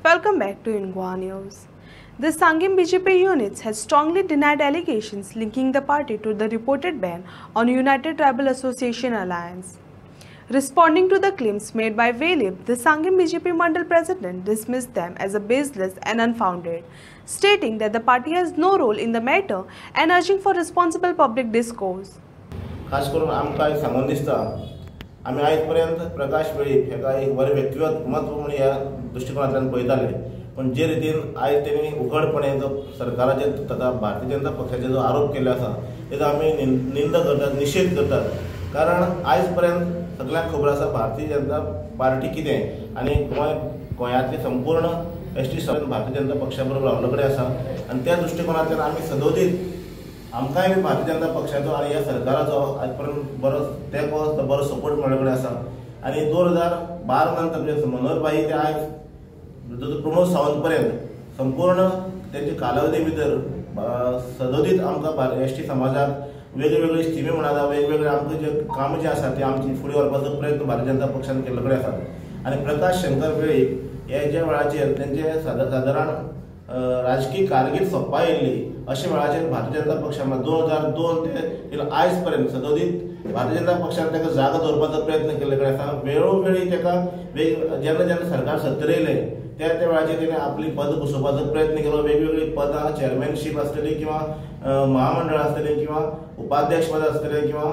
Welcome back to Ingwa News. The Sangam BJP units has strongly denied allegations linking the party to the reported ban on United Tribal Association Alliance. Responding to the claims made by Velib, the Sangam BJP Mandal president dismissed them as a baseless and unfounded, stating that the party has no role in the matter and urging for responsible public discourse. खास करून आमकां सांगून दिसता आमी आयज पर्यंत प्रकाश वेळीप हेका एक बरे व्यक्तिगत महत्व म्हणून ह्या दृष्टिकोनांतल्यान पळयताले, पण जे रितीन आयज तेणी उघडपणे जो सरकाराचेर तथा भारतीय जनता पक्षाचे जो आरोप केल्ले आसा तेजो आमी निंद करतात, निषेध करतात. कारण आयज पर्यंत सगळ्यांक खबर आसा भारतीय जनता पार्टी कितें आनी गोंयांतली संपूर्ण एसटी सरकार भारतीय जनता पक्षा बरोबर आपले कडेन आसा आनी त्या दृष्टिकोनांतल्यान आमी सदोदीत आमकांय भारतीय जनता पक्षाचो आनी ह्या सरकाराचो आज पर्यंत बरो तेंको बरो सपोर्ट मेळ्ळे कडेन आसा. आनी 2012 नंतर म्हणजे मनोहर भाई ते आयज प्रमोद सावंत पर्यंत संपूर्ण तेंचे कालावधी भितर सदोदीत आमकां एसटी समाजाक वेगवेगळी स्किमी म्हणा वेगवेगळे आमचे जे काम जे आसा ते आमची फुडें व्हरपाचो प्रयत्न भारतीय जनता पक्षान केल्ले कडेन आसा. आनी प्रकाश शंकर वेळीप हे ज्या वेळाचेर तेंचे सादारण राजकीय कारकीर्द सोंपा येयल्ली अशा वेळाचेर भारतीय जनता पक्षान 2002 ते आयज पर्यंत सदोदीत भारतीय जनता पक्षान ताका जागा दवरपाचो प्रयत्न केल्ले कडेन आसा. वेळोवेळी ताका जेन्ना जेन्ना सरकार सत्तेर येयलें त्या वेळाचेर तेणें आपली पद घुसोवपाचो प्रयत्न केलो. वेगवेगळी पदां चेअरमॅनशीप आसतली किंवा महामंडळ आसतलें किंवा उपाध्यक्ष पद आसतलें किंवा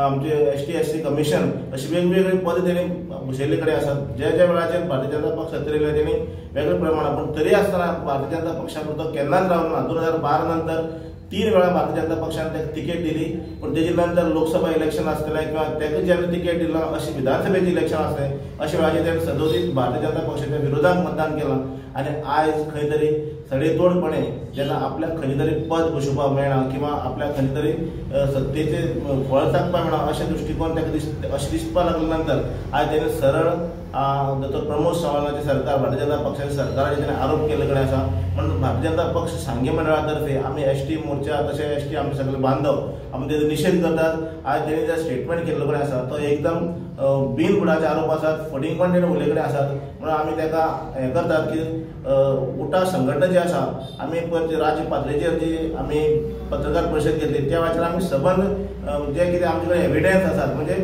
आमचे ST कमिशन अशी वेगवेगळी पद तेणी भुशयल्ले कडेन आसात. ज्या ज्या वेळाचेर भारतीय जनता पक्ष सत्तेर येयले तेणी वेगळे प्रमाणात पण तरी आसतना भारतीय जनता पक्षान तो केन्नाच रावलो ना. 2012 नंतर 3 वेळा भारतीय जनता पक्षान ताका तिकेट दिली, पण तेजे नंतर लोकसभा इलेक्शन आसतलें किंवा ताका जेन्ना तिकेट दिला अशी विधानसभेचें इलेक्शन आसलें अशा वेळाचेर तेणें सदोदीत भारतीय जनता पक्षाच्या विरोधात मतदान केलां. आनी आयज खंय तरी सडेतोडपणे जेन्ना आपल्याक खंय तरी पद घुसोवपाक मेळना किंवा आपल्याक खंय तरी सत्तेचे फळ चाखपाक मेळना अशें दृश्टीकोन ताका अशें दिसपाक लागले नंतर आयज तेणें सरळ डॉ प्रमोद सावंताचें सरकार भारतीय जनता पक्षाच्या सरकाराचेर तेणें आरोप केल्ले कडेन आसा. म्हणून भारतीय जनता पक्ष सांगे मंडळा तर्फे आमी ST मोर्चा तशें ST आमचे सगळे बांधव आमी तेजो निशेध करतात. आयज तेणी जे स्टेटमेंट केल्लो कडेन आसा तो एकदम बिनबुडाचे आरोप आसात, फटींगपण तेणें उलयले कडेन आसात. म्हणून आमी ताका हें करतात की उठा संघटना जी आसा आमी राज्य पातळीचेर जी आमी पत्रकार परिशद घेतली त्या वेळाचेर आमी सबंद जे कितें आमचे कडेन एविडन्स आसात म्हणजे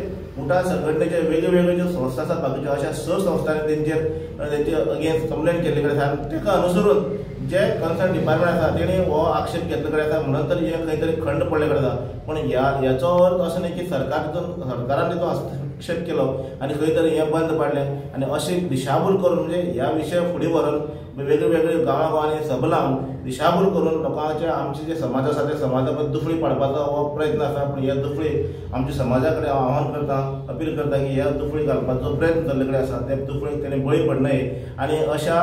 उठा संघटनेचे वेगवेगळे ज्यो संस्था आसात बाकीच्यो अशा 6 संस्थांनी तेंचे अगेन्स्ट कंप्लेंट केल्ले कडेन आसा. ताका अनुसरून जे कन्सर्न डिपार्टमेंट आसा तेणी हो आक्षेप घेतले कडेन आसा म्हणून तर हे खंय तरी खंड पडले कडेन आसा. पण ह्याचो अर्थ असो न्ही की सरकारान तितून हस्तक्षेप केलो आनी खंय तरी हें बंद पाडलें आनी अशें दिशाभूल करून म्हणजे ह्या विशय फुडें व्हरून वेगवेगळे गांवांनी सभा लावन दिशाभूल करून लोकांचे आमचे जे समाज आसा त्या समाजाक दुफळी पाडपाचो हो प्रयत्न आसा. पण ह्या दुफळी आमच्या समाजा कडेन आव्हान करता, अपील करता की ह्या दुफळी घालपाचो प्रयत्न जाल्ले कडेन आसा त्या दुफळीक तेणी बळी पड नये आनी अशा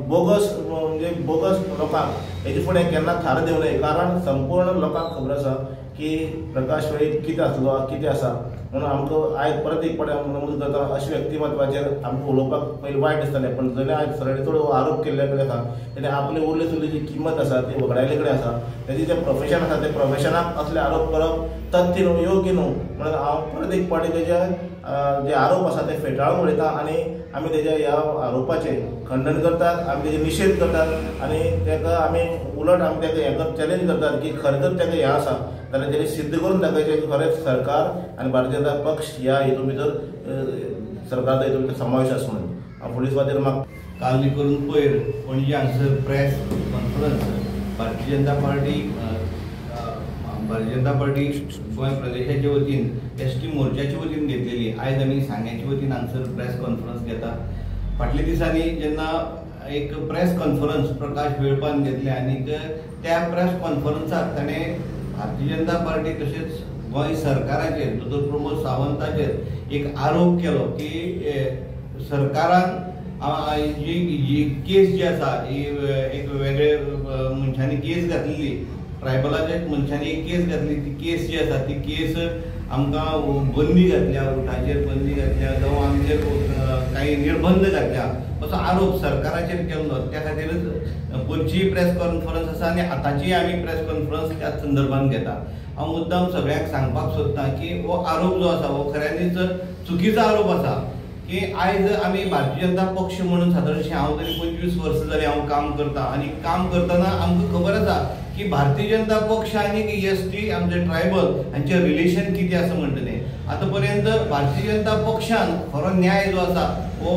बोगस लोकांक हेजे फुडें केन्ना थार देव नये. कारण संपूर्ण लोकांक खबर आसा की प्रकाश वेळीप कितें आसलो कितें आसा. म्हणून आमकां आयज परत एक फावटी नमूद करता अशा व्यक्तिमत्वाचेर आमकां उलोवपाक पयलीं वायट दिसतालें, पण जेणे आयज सडेतोड आरोप केल्ले कडेन आसा तेणे आपली उरली सुरली जी किंमत आसा ती वगडायले कडेन आसा. तेजें जें प्रोफेशन आसा ते प्रोफेशनाक असले आरोप करप तथ्य न्हू, योग्य न्हू. म्हणून हांव परत एक फावटी तेजे जे आरोप आसा ते फेटाळून उडयता आनी आमी तेज्या ह्या आरोपाचें खंडन करतात, आमी तेजे निशेध करतात आनी ताका आमी उलट आमी ताका हें चॅलेंज करतात की खरें तर ताका हें आसा जाल्यार तेणी सिद्ध करून दाखयचें की खरेंच सरकार आनी भारतीय जनता पक्ष ह्या हितून भितर सरकाराचो हितून भितर समावेश आसा म्हणून हांव फुडें सुवातेर म्हाका काल न्ही करून पयर पणजे हांगसर press conference Bharatiya Janata party Goa प्रदेशाच्या वतीन ST मोर्चाच्या वतीन घेतलेली. आयज आमी सांग्याच्या वतीन हांगसर प्रेस कॉन्फरन्स घेता. फाटल्या दिसांनी जेन्ना एक प्रेस कॉन्फरन्स प्रकाश वेळपान घेतले आनीक त्या प्रेस कॉन्फरन्साक ताणें भारतीय जनता पार्टी तशेंच गोंय सरकाराचेर डॉ प्रमोद सावंताचेर एक आरोप केलो की सरकारान जी केस जी आसा ही एक वेगळे मनशांनी केस घातलेली, ट्रायबलाच्या मनशांनी एक केस घातली. ती केस जी आसा ती केस आमकां बंदी घातल्या, उठाचेर बंदी घातल्या जावं आमचेर काही निर्बंध घातल्या असो आरोप सरकाराचेर केल्लो. त्या खातीरच पयलींची प्रेस कॉन्फरन्स आसा आनी आतांची आमी प्रेस कॉन्फरन्स त्याच संदर्भान घेता. हांव मुद्दाम सगळ्यांक सांगपाक सोदतां की हो आरोप जो आसा हो खऱ्यांनीच चुकीचो आरोप आसा. की आयज आमी भारतीय जनता पक्ष म्हणून सादारणशें हांव तरी 25 वर्सां जालीं हांव काम करता आनी काम करतना आमकां खबर आसा की भारतीय जनता पक्ष आनी एसटी आमचे ट्रायबल हांचे रिलेशन कितें आसा म्हणटलें. आतां पर्यंत भारतीय जनता पक्षान खरो न्याय जो आसा हो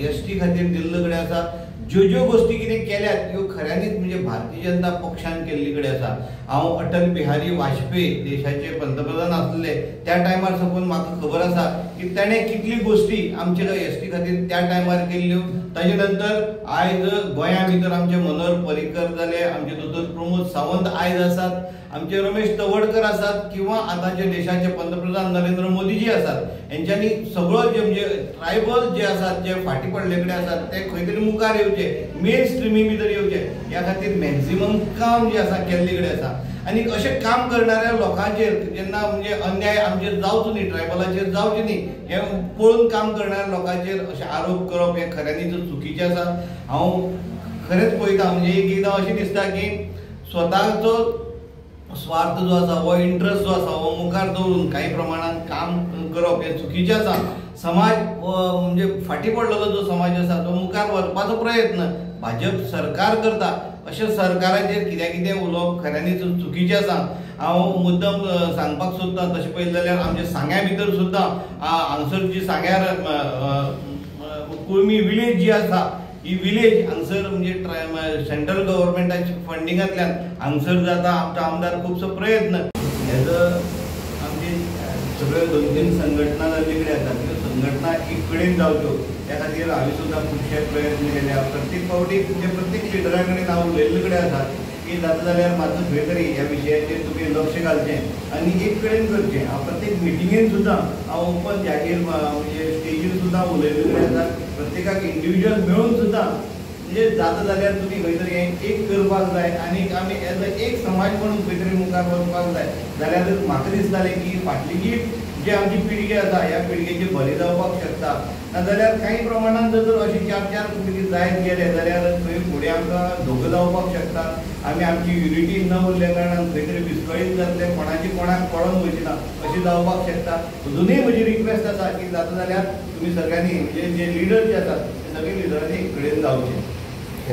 एसटी खातीर दिल्लो कडेन आसा. ज्यो गोष्टी कितें केल्यात त्यो खऱ्यांनीच म्हणजे भारतीय जनता पक्षान केल्ली कडेन आसा. हांव अटल बिहारी वाजपेयी देशाचे पंतप्रधान आसले त्या टायमार साकून म्हाका खबर आसा की ताणें कितली गोष्टी आमच्या एसटी खातीर त्या टायमार केल्ल्यो. ताजे नंतर आयज गोंया भितर आमचे मनोहर पर्रीकर जाले, आमचे दोतोर प्रमोद सावंत आयज आसात, आमचे रमेश तवडकर आसात किंवा आतांचे देशाचे पंतप्रधान नरेंद्र मोदीजी आसात. हेंच्यांनी सगळो जे म्हणजे ट्रायबल जे आसात जे फाटी पडले कडेन आसात ते खंय तरी मुखार येवचे, मेन स्ट्रिमी भितर येवचे ह्या खातीर मॅक्झिमम काम जे आसा केल्ले कडेन आसा. आनी अशें काम करणाऱ्या लोकांचेर जेन्ना म्हणजे अन्याय आमचेर जावचो न्ही, ट्रायबलाचेर जावचे न्ही हें पळोवन काम करणाऱ्या लोकांचेर अशे आरोप करप हें खऱ्यांनीच चुकीचें आसा. हांव खरेंच पळयता म्हणजे एकदां अशें दिसता की स्वताचो स्वार्थ जो आसा हो इंट्रस्ट जो आसा हो मुखार दवरून काही प्रमाणात काम करप हें चुकीचें आसा. समाज म्हणजे फाटी पडलेलो जो समाज आसा तो मुखार व्हरपाचो प्रयत्न भाजप सरकार करता. अशें सरकाराचेर कितें उलोवप खऱ्यांनीच चुकीचें आसा. हांव मुद्दम सांगपाक सोदतां तशें पळयलें जाल्यार आमच्या सांग्या भितर सुद्दां हांगसर जी सांग्यार कुळमी विलेज जी आसा ही विलेज हांगसर म्हणजे सेंट्रल गव्हर्मेंटाच्या फंडिंगांतल्यान हांगसर जाता. आमचो आमदार खुबसो प्रयत्न हेजो आमची सगळ्यो 2-3 संघटना जाल्ले कडेन आसा त्यो संघटना एक कडेन जावच्यो त्या खातीर हांवें सुद्दां खुबशे प्रयत्न केले. प्रत्येक फावटी म्हणजे प्रत्येक लिडरा कडेन हांव उलयल्ले कडेन आसा की जाता जाल्यार मातसो खंय तरी ह्या विशयाचेर तुमी लक्ष घालचें आनी एक कडेन करचें. हांव प्रत्येक मिटिंगेन सुद्दां हांव ओपन जाहीर म्हणजे स्टेजीर सुद्दां उलयल्ले कडेन आसा. प्रत्येकाक इंडिविज्युअल मेळून सुद्दां म्हणजे जाता जाल्यार तुमी खंय तरी हें एक करपाक जाय आनी आमी एज अ एक समाज म्हणून खंय तरी मुखार वचपाक जाय. जाल्यार म्हाका दिसतालें की फाटली जी जी आमची पिळगी आसा ह्या पिळगेची बरी जावपाक शकता. नाजाल्यार काही प्रमाणात जर अशी 4-4 पिळगी जायत गेले जाल्यार थंय फुडें आमकां धोको जावपाक शकता. आमी आमची युनिटी न उरल्या कारणान खंय तरी विस्कळीत जातले, कोणाची कोणाक कळोन वचना अशें जावपाक शकता. अजुनूय म्हजी रिक्वेस्ट आसा की जाता जाल्यार तुमी सगळ्यांनी म्हणजे जे लिडर जे आसात ते सगळे लिडरांनी एक कडेन जावचे.